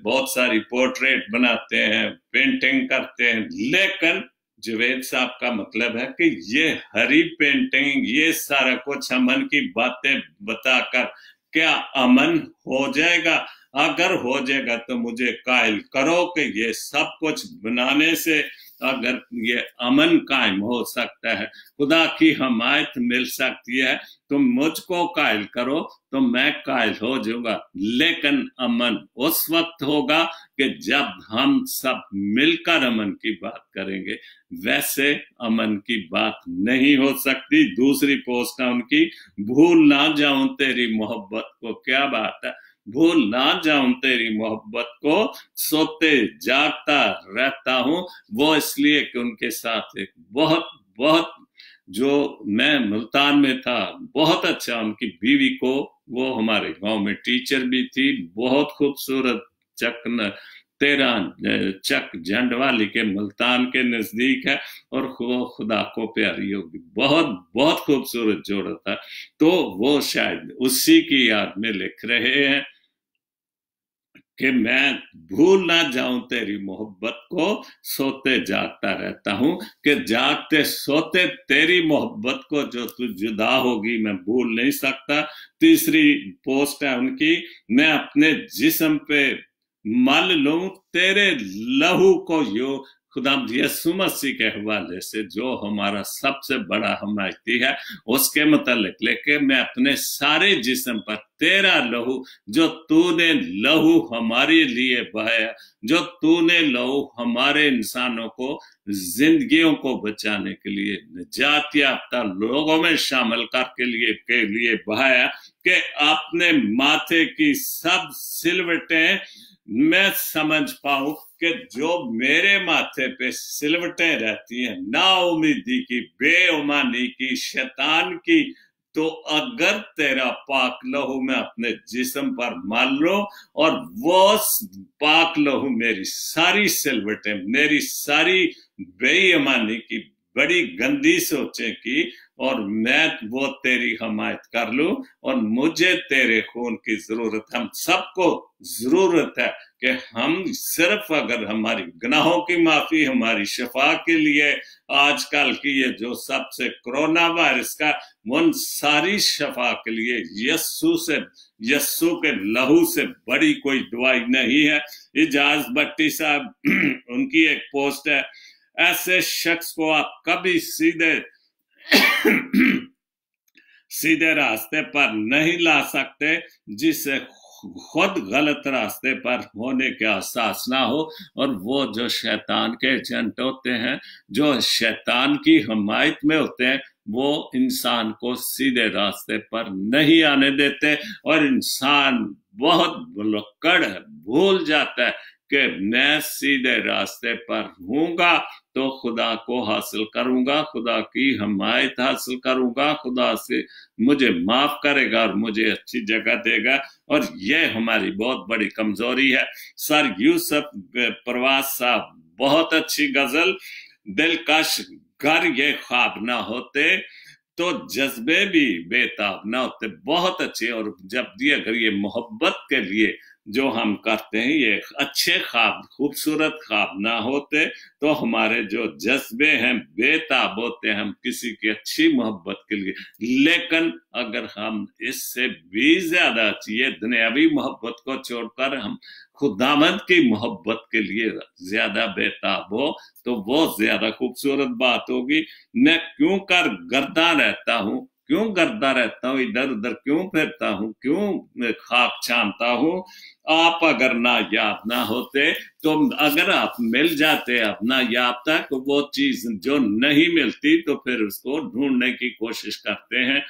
बहुत सारी पोर्ट्रेट बनाते हैं, पेंटिंग करते हैं, लेकिन जुवेद साहब का मतलब है कि ये हरी पेंटिंग, ये सारा कुछ अमन की बातें बताकर क्या अमन हो जाएगा? अगर हो जाएगा तो मुझे कायल करो कि ये सब कुछ बनाने से अगर ये अमन कायम हो सकता है, खुदा की हमायत मिल सकती है, तुम मुझको कायल करो तो मैं कायल हो जाऊंगा। लेकिन अमन उस वक्त होगा कि जब हम सब मिलकर अमन की बात करेंगे, वैसे अमन की बात नहीं हो सकती। दूसरी पोस्ट है उनकी, भूल ना जाऊं तेरी मोहब्बत को। क्या बात है, भूल ना जाऊं तेरी मोहब्बत को, सोते जागता रहता हूं। वो इसलिए कि उनके साथ एक बहुत बहुत, जो मैं मुल्तान में था, बहुत अच्छा उनकी बीवी को, वो हमारे गांव में टीचर भी थी, बहुत खूबसूरत, चक झंडवाली के मुल्तान के नजदीक है, और वो खुदा को प्यारी होगी, बहुत बहुत खूबसूरत जोड़ा था। तो वो शायद उसी की याद में लिख रहे हैं कि मैं भूल ना जाऊं तेरी मोहब्बत को, सोते जागता रहता हूं, कि जागते सोते तेरी मोहब्बत को जो तू जुदा होगी मैं भूल नहीं सकता। तीसरी पोस्ट है उनकी, मैं अपने जिस्म पे मल लूं तेरे लहू को, यो खुदावंद यीशु मसीह के हवाले से, जो हमारा सबसे बड़ा हमायती है, उसके मुतालिक लेके मैं अपने सारे जिस्म पर तेरा लहू, जो तूने लहू हमारे लिए बहाया, जो तूने लहू हमारे इंसानों को, जिंदगियों को बचाने के लिए, निजात याफ्ता लोगों में शामिल करके के लिए बहाया, कि अपने माथे की सब सिलवटें मैं समझ पाऊं कि जो मेरे माथे पे सिलवटें रहती हैं, नाउमीदी की, बेईमानी की, शैतान की, तो अगर तेरा पाक लहू मैं अपने जिस्म पर मान लो, और वो पाक लहू मेरी सारी सिलवटें, मेरी सारी बेईमानी की, बड़ी गंदी सोचें की, और मैं वो तेरी हमायत कर लूं, और मुझे तेरे खून की जरूरत, हम सबको जरूरत है कि हम सिर्फ अगर हमारी गुनाहों की माफी, हमारी शफा के लिए, आजकल की ये जो सबसे कोरोना वायरस का, उन सारी शफा के लिए यस्सु के लहू से बड़ी कोई दवाई नहीं है। इजाज भट्टी साहब उनकी एक पोस्ट है, ऐसे शख्स को आप कभी सीधे रास्ते पर नहीं ला सकते जिसे खुद गलत रास्ते पर होने का एहसास ना हो। और वो जो शैतान के एजेंट होते हैं, जो शैतान की हमायत में होते हैं, वो इंसान को सीधे रास्ते पर नहीं आने देते, और इंसान बहुत भुलक्कड़ भूल जाता है कि मैं सीधे रास्ते पर हूँगा तो खुदा को हासिल करूंगा, खुदा की हमायत हासिल करूंगा, खुदा से मुझे माफ करेगा और मुझे अच्छी जगह देगा। और यह हमारी बहुत बड़ी कमजोरी है। सर यूसुफ परवाज साहब, बहुत अच्छी गजल, दिलकश घर ये ख्वाब ना होते तो जज्बे भी बेताब ना होते, बहुत अच्छे। और जब अगर ये मोहब्बत के लिए जो हम करते हैं, ये अच्छे ख्वाब, खूबसूरत ख्वाब ना होते तो हमारे जो जज्बे हैं बेताब होते हैं, हम किसी की अच्छी मोहब्बत के लिए। लेकिन अगर हम इससे भी ज्यादा ये दुनियावी मोहब्बत को छोड़कर हम खुदावंद की मोहब्बत के लिए ज्यादा बेताब हो, तो वो ज्यादा खूबसूरत बात होगी। मैं क्यों कर गर्दा रहता हूँ, क्यों गर्दा रहता हूँ, इधर उधर क्यों फिरता हूँ, क्यों खाक छानता हूँ, आप अगर नायाब ना होते, तो अगर आप मिल जाते अपना याब तक, तो वो चीज जो नहीं मिलती तो फिर उसको ढूंढने की कोशिश करते हैं।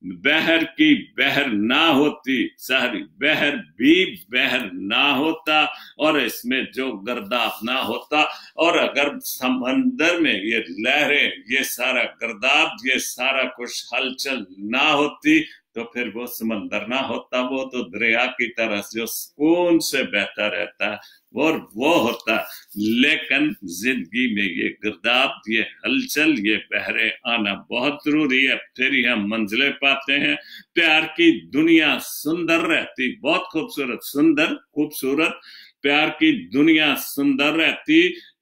बहर की बहर ना होती, सारी बहर भी बहर ना होता, और इसमें जो गर्दाब ना होता, और अगर समंदर में ये लहरें, ये सारा गर्दाब, ये सारा कुछ हलचल ना होती, तो फिर वो समंदर ना होता, वो तो दरिया की तरह जो सुकून से बहता रहता है और वो होता। लेकिन जिंदगी में ये गिरदाव, ये हलचल, ये बहरे आना बहुत जरूरी है, फिर ही हम मंजिलें पाते हैं। प्यार की दुनिया सुंदर रहती, बहुत खूबसूरत, सुंदर खूबसूरत प्यार की दुनिया सुंदर रहती,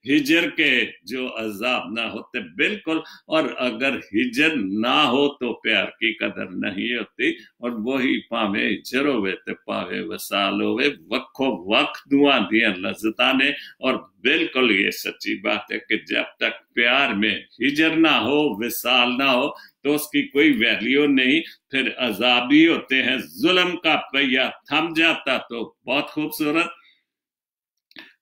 हिजर के जो अजाब ना होते। बिल्कुल। और अगर हिजर ना हो तो प्यार की कदर नहीं होती, और वही पावे हिजर होवे ते पावे वसाल होवे, वक्खो वक्त दुआ दिया लज्जता ने। और बिल्कुल ये सच्ची बात है कि जब तक प्यार में हिजर ना हो, विसाल ना हो, तो उसकी कोई वैल्यू नहीं। फिर अजाब ही होते हैं। जुल्म का पहिया थम जाता तो बहुत खूबसूरत,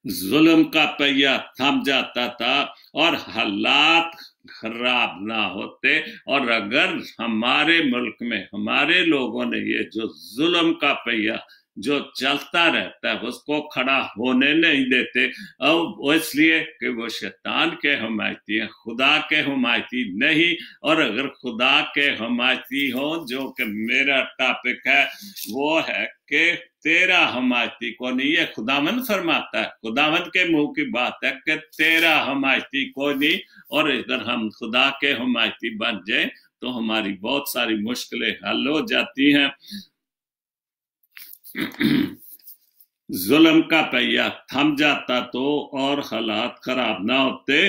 जुल्म का पहिया थम जाता था और हालात खराब ना होते। और अगर हमारे मुल्क में हमारे लोगों ने ये जो जुल्म का पहिया जो चलता रहता है उसको खड़ा होने नहीं देते, अब इसलिए कि वो शैतान के हमायती हैं, खुदा के हमायती नहीं। और अगर खुदा के हमायती हो, जो कि मेरा टॉपिक है, वो है कि तेरा हमायती को नहीं, ये खुदावंद फरमाता है, खुदावंद के मुंह की बात है कि तेरा हमायती को नहीं। और अगर हम खुदा के हमायती बन जाए तो हमारी बहुत सारी मुश्किलें हल हो जाती हैं। जुल्म का पहिया थम जाता तो और हालात खराब ना होते,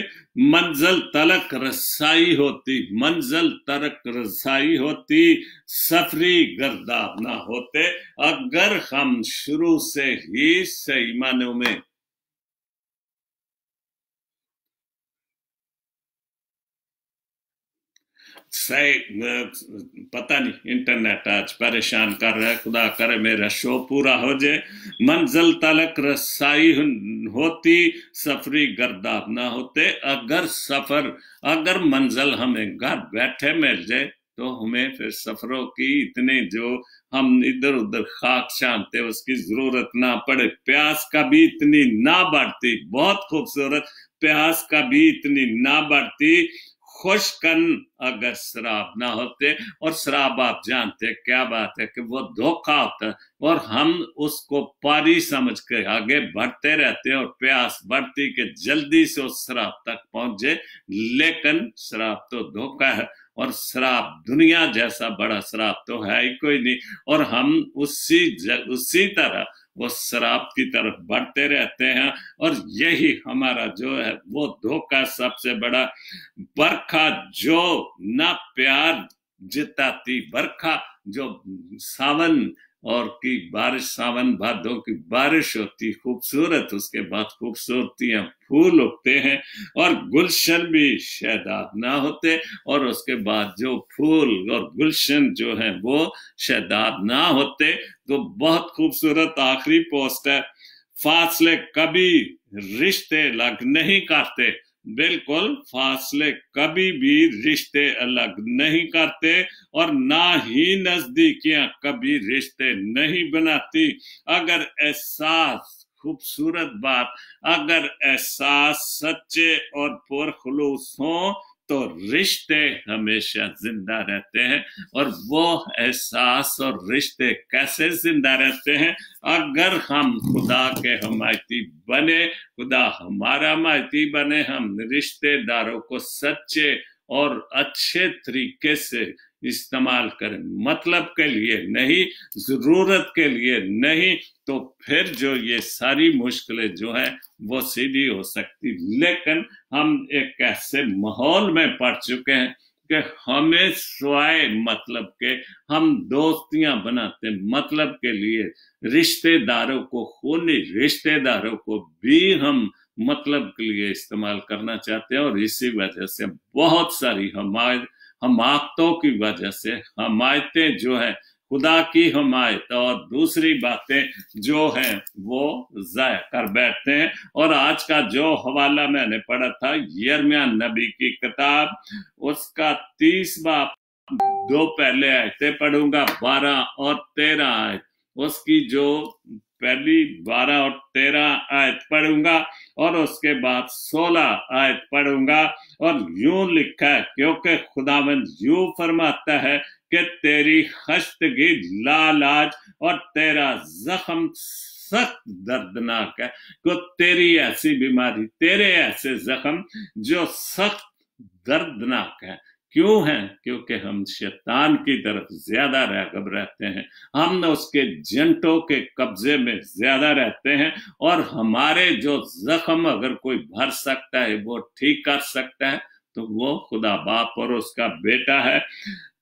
मंजिल तलक रसाई होती, मंजिल तलक रसाई होती, सफरी गर्दाब ना होते। अगर हम शुरू से ही सही मानों में सही, पता नहीं इंटरनेट आज परेशान कर रहा है, खुदा करे मेरा शो पूरा हो जाए। मंजिल तलक रसाई होती, सफरी गर्दाब ना होते। अगर मंजिल हमें घर बैठे मिल जाए तो हमें फिर सफरों की इतने जो हम इधर उधर खाक छानते उसकी जरूरत ना पड़े। प्यास का भी इतनी ना बढ़ती, बहुत खूबसूरत, प्यास का भी इतनी ना बढ़ती। खुशकन अगर शराब ना होते, और शराब आप जानते क्या बात है कि वो धोखा होता है, और हम उसको पारी समझ के आगे बढ़ते रहते हैं, और प्यास बढ़ती कि जल्दी से उस शराब तक पहुंचे। लेकिन शराब तो धोखा है, और शराब दुनिया जैसा बड़ा शराब तो है ही कोई नहीं। और हम उसी तरह वो शराब की तरफ बढ़ते रहते हैं, और यही हमारा जो है वो धोखा सबसे बड़ा। बरखा जो ना प्यार जिताती, बरखा जो सावन और की बारिश, सावन भादों की बारिश होती खूबसूरत, उसके बाद खूबसूरतियां फूल उगते हैं, और गुलशन भी शादाब ना होते, और उसके बाद जो फूल और गुलशन जो है वो शादाब ना होते। तो बहुत खूबसूरत आखिरी पोस्ट है, फासले कभी रिश्ते अलग नहीं करते। बिल्कुल, फासले कभी भी रिश्ते अलग नहीं करते, और ना ही नजदीकियां कभी रिश्ते नहीं बनाती। अगर एहसास, खूबसूरत बात, अगर एहसास सच्चे और पुरखुलूस हो तो रिश्ते हमेशा जिंदा रहते हैं। और वो एहसास और रिश्ते कैसे जिंदा रहते हैं? अगर हम खुदा के हमायती बने, खुदा हमारा हमायती बने, हम रिश्तेदारों को सच्चे और अच्छे तरीके से इस्तेमाल करें, मतलब के लिए नहीं, जरूरत के लिए नहीं, तो फिर जो ये सारी मुश्किलें जो है वो सीधी हो सकती। लेकिन हम एक ऐसे माहौल में पड़ चुके हैं कि हमें स्वाय मतलब के हम दोस्तियां बनाते मतलब के लिए, रिश्तेदारों को, खूनी रिश्तेदारों को भी हम मतलब के लिए इस्तेमाल करना चाहते हैं। और इसी वजह से बहुत सारी हमायतों की वजह से हमायतें जो है, खुदा की हमायत और दूसरी बातें जो हैं वो ज़ाया कर बैठते हैं। और आज का जो हवाला मैंने पढ़ा था यिर्मयाह नबी की किताब, उसका 30 बाब, दो पहले आयतें पढ़ूंगा, 12 और 13 आयत, उसकी जो पहली 12 और 13 आयत पढ़ूंगा, और उसके बाद 16 आयत पढ़ूंगा। और यूं लिखा है, क्योंकि खुदावंद यूं फरमाता है کہ تیری خستگی لالاج اور تیرا زخم سخت دردناک ہے، کہ تیری ایسی بیماری، تیرے ایسے زخم جو سخت دردناک ہے۔ کیوں ہیں؟ کیونکہ ہم شیطان کی طرف زیادہ راغب رہتے ہیں، ہم اس کے جنٹوں کے قبضے میں زیادہ رہتے ہیں، اور ہمارے جو زخم اگر کوئی بھر سکتا ہے، وہ ٹھیک کر سکتا ہے، تو وہ خدا باپ اور اس کا بیٹا ہے۔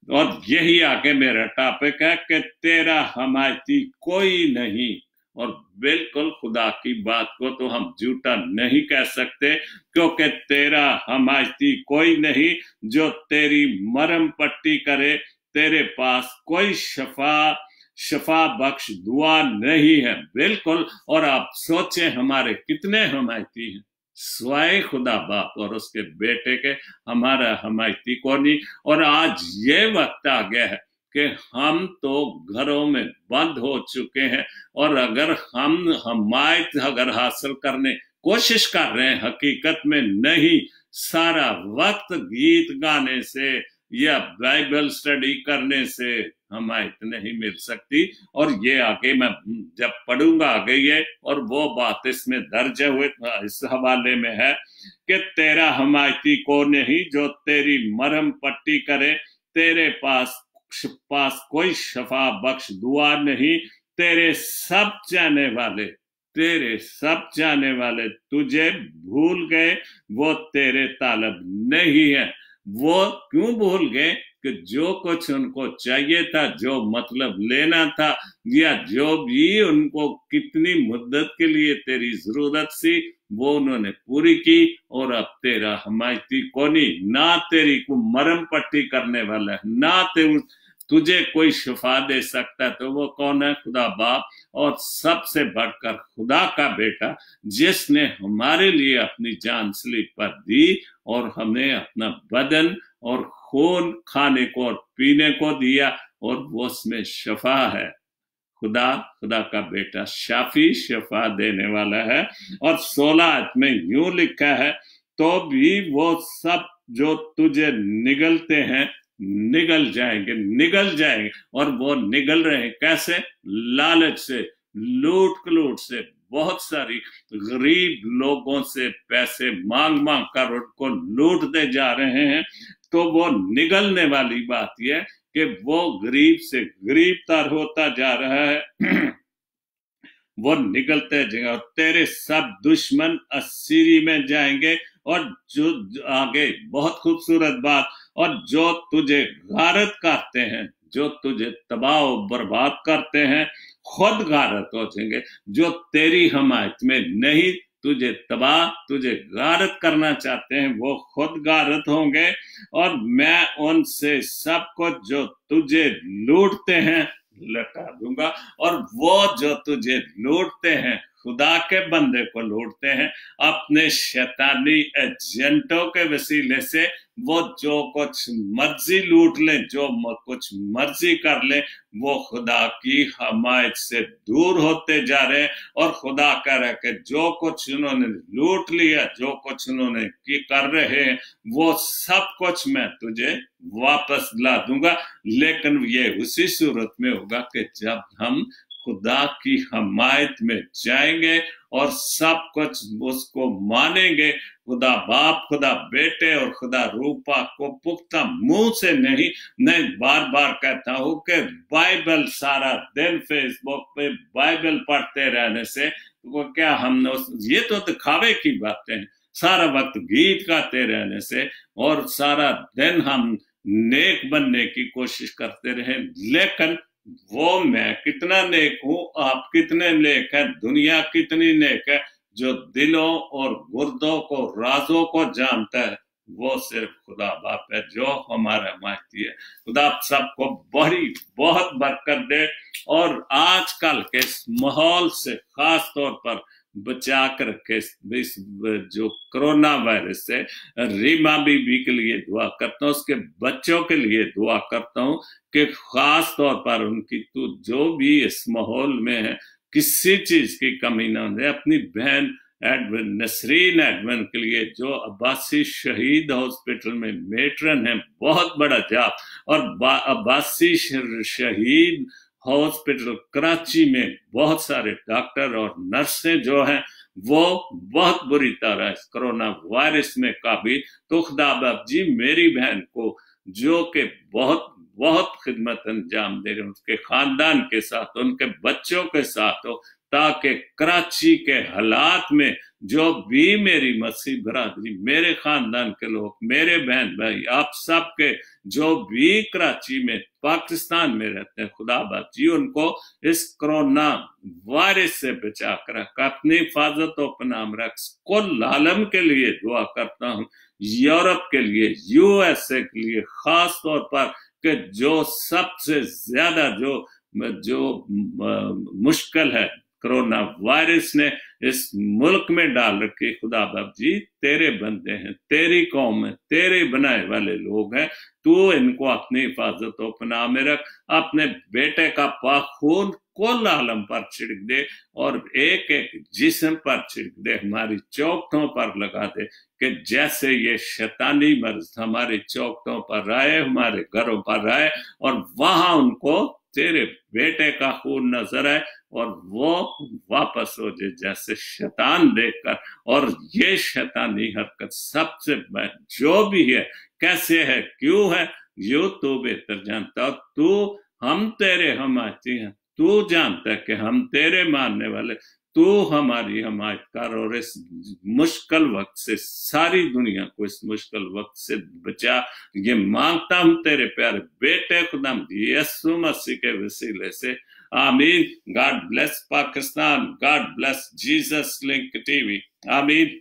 اور یہی آگے میرا ٹاپک ہے کہ تیرا حمایتی کوئی نہیں، اور بالکل خدا کی بات کو تو ہم جھوٹا نہیں کہہ سکتے، کیونکہ تیرا حمایتی کوئی نہیں جو تیری مرہم پٹی کرے، تیرے پاس کوئی شفا بخش دعا نہیں ہے۔ بالکل، اور آپ سوچیں ہمارے کتنے حمایتی ہیں سوائے خدا باپ اور اس کے بیٹے کے، ہمارا حمایتی کو نہیں۔ اور آج یہ وقت آ گیا ہے کہ ہم تو گھروں میں بند ہو چکے ہیں، اور اگر ہم حمایت حاصل کرنے کوشش کر رہے ہیں، حقیقت میں نہیں، سارا وقت گیت گانے سے یا بائبل سٹڈی کرنے سے حمایت نہیں مل سکتی۔ اور یہ آگے میں جب پڑھوں گا آگے یہ، اور وہ بات اس میں درج ہوئے اس حوالے میں ہے کہ تیرا حمایتی کو نہیں جو تیری مرہم پٹی کرے، تیرے پاس کوئی شفا بخش دعا نہیں، تیرے سب چاہنے والے تجھے بھول گئے، وہ تیرے طالب نہیں ہے۔ وہ کیوں بھول گئے؟ کہ جو کچھ ان کو چاہیے تھا، جو مطلب لینا تھا، یا جو بھی ان کو کتنی مدت کے لیے تیری ضرورت سی، وہ انہوں نے پوری کی۔ اور اب تیرا حمایتی کونی، نہ تیری کو مرہم پٹی کرنے والا ہے، نہ تجھے کوئی شفا دے سکتا ہے، تو وہ کون ہے؟ خدا باپ، اور سب سے بڑھ کر خدا کا بیٹا، جس نے ہمارے لیے اپنی جان صلیب پر دی، اور ہمیں اپنا بدن اور خون کھانے کو اور پینے کو دیا، اور وہ اس میں شفا ہے۔ خدا کا بیٹا شافی، شفا دینے والا ہے۔ اور 16 آیت میں یوں لکھا ہے، تو بھی وہ سب جو تجھے نگلتے ہیں نگل جائیں گے، اور وہ نگل رہے ہیں کیسے؟ لالچ سے، لوٹ کلوٹ سے، بہت ساری غریب لوگوں سے پیسے مانگ کر ان کو لوٹتے جا رہے ہیں۔ تو وہ نگلنے والی بات یہ کہ وہ غریب سے غریب تر ہوتا جا رہا ہے، وہ نگلتے جائیں گے، اور تیرے سب دشمن اسیری میں جائیں گے، اور جو آگے بہت خوبصورت بات، اور جو تجھے غارت کرتے ہیں، جو تجھے تباہ و برباد کرتے ہیں، خود غارت ہو جائیں گے۔ جو تیری حمایت میں نہیں، تجھے غارت کرنا چاہتے ہیں، وہ خود غارت ہوں گے۔ اور میں ان سے سب کو جو تجھے لوٹتے ہیں لٹا دوں گا۔ اور وہ جو تجھے لوٹتے ہیں، خدا کے بندے کو لوٹتے ہیں اپنے شیطانی ایجنٹوں کے وسیلے سے، وہ جو کچھ مرضی لوٹ لیں، جو کچھ مرضی کر لیں، وہ خدا کی حمایت سے دور ہوتے جا رہے ہیں۔ اور خدا کہہ رہا ہے کہ جو کچھ انہوں نے لوٹ لیا، جو کچھ انہوں نے کر رہے ہیں، وہ سب کچھ میں تجھے واپس لا دوں گا۔ لیکن یہ اسی صورت میں ہوگا کہ جب ہم خدا کی حمایت میں جائیں گے اور سب کچھ اس کو مانیں گے، خدا باپ، خدا بیٹے اور خدا روح پاک کو پختہ منہ سے نہیں۔ میں بار بار کہتا ہوں کہ بائبل سارا دن فیس بک پہ بائبل پڑھتے رہنے سے وہ کیا ہم نے یہ تو دکھاوے کی باتیں ہیں، سارا وقت گیت گاتے رہنے سے، اور سارا دن ہم نیک بننے کی کوشش کرتے رہے، لیکن وہ میں کتنا نیک ہوں، آپ کتنے نیک ہیں، دنیا کتنی نیک ہے، جو دلوں اور گردوں کو، رازوں کو جانتا ہے، وہ صرف خدا باپ ہے جو ہمارا حمایتی ہے۔ خدا آپ سب کو بہت برکت دے، اور آج کل کے اس ماحول سے خاص طور پر بچا کر رکھے، اس جو کرونا وائرس سے۔ ریما بی بی کے لیے دعا کرتا ہوں، اس کے بچوں کے لیے دعا کرتا ہوں کہ خاص طور پر ان کی جو بھی اس ماحول میں ہے، کسی چیز کی کمی نہ ہو، اپنی بہن ایڈون نسرین ایڈون کے لیے جو عباسی شہید ہاسپٹل میں میٹرن ہیں، بہت بڑا جاب، اور عباسی شہید ہاسپٹل کراچی میں بہت سارے ڈاکٹر اور نرسیں جو ہیں وہ بہت بری طرح اس کرونا وائرس میں قابل. تو خدا باپ جی میری بہن کو جو کہ بہت بہت خدمت انجام دے رہے ہیں، اس کے خاندان کے ساتھ، ان کے بچوں کے ساتھ ہو، تاکہ کراچی کے حالات میں جو بھی میری مسیح برادری، میرے خاندان کے لوگ، میرے بہن بھائی، آپ سب کے جو بھی کراچی میں پاکستان میں رہتے ہیں، خدا باپ جی ان کو اس کرونا وائرس سے بچا کر رکھ، اپنی حفاظت و پناہ میں رکھ. کل عالم کے لیے دعا کرتا ہوں، یورپ کے لیے، یو ایس اے کے لیے خاص طور پر، کہ جو سب سے زیادہ جو مشکل ہے کرونا وائرس نے اس ملک میں ڈال رکھی. خدا باپ جی تیرے بندے ہیں، تیری قوم ہے، تیرے بنائے والے لوگ ہیں، تو ان کو اپنی حفاظت و پناہ میں رکھ. اپنے بیٹے کا پاک خون کل عالم پر چھڑک دے، اور ایک ایک جسم پر چھڑک دے، ہماری چوکھٹوں پر لگا دے، کہ جیسے یہ شیطانی مرض ہماری چوکھٹوں پر آئے، ہمارے گھروں پر آئے، اور وہاں ان کو تیرے بیٹے کا خون نظر آئے اور وہ واپس ہو جائے جیسے شیطان دیکھ کر. اور یہ شیطانی حرکت سب سے جو بھی ہے، کیسے ہے، کیوں ہے، یہ تو بہتر جانتا. اور تو ہم تیرے حمایتی ہیں، تو جانتا ہے کہ ہم تیرے ماننے والے، تو ہماری حمایت کر، اور اس مشکل وقت سے ساری دنیا کو اس مشکل وقت سے بچا. یہ مانگتا ہوں تیرے پیارے بیٹے خدا یسوع مسیح کے وسیلے سے، آمین. God bless Pakistan, God bless Jesus link T V, آمین.